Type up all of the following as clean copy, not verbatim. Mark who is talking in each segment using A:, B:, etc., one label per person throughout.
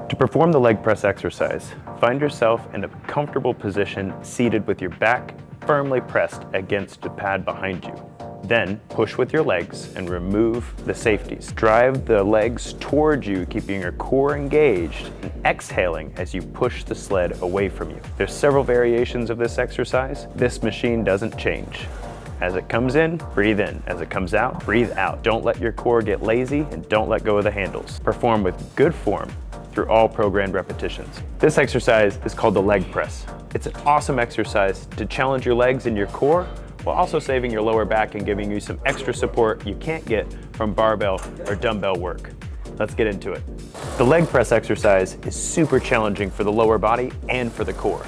A: To perform the leg press exercise, find yourself in a comfortable position seated with your back firmly pressed against the pad behind you. Then push with your legs and remove the safeties. Drive the legs towards you, keeping your core engaged and exhaling as you push the sled away from you. There's several variations of this exercise. This machine doesn't change. As it comes in, breathe in. As it comes out, breathe out. Don't let your core get lazy and don't let go of the handles. Perform with good form through all programmed repetitions. This exercise is called the leg press. It's an awesome exercise to challenge your legs and your core while also saving your lower back and giving you some extra support you can't get from barbell or dumbbell work. Let's get into it. The leg press exercise is super challenging for the lower body and for the core.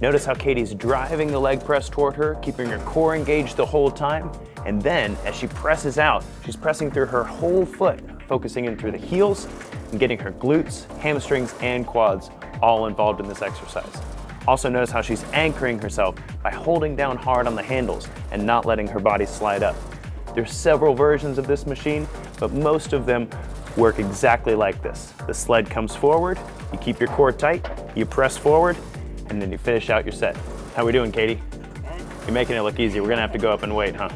A: Notice how Katie's driving the leg press toward her, keeping her core engaged the whole time. And then as she presses out, she's pressing through her whole foot, focusing in through the heels and getting her glutes, hamstrings, and quads all involved in this exercise. Also notice how she's anchoring herself by holding down hard on the handles and not letting her body slide up. There's several versions of this machine, but most of them work exactly like this. The sled comes forward, you keep your core tight, you press forward, and then you finish out your set. How we doing, Katie? You're making it look easy. We're gonna have to go up and wait, huh?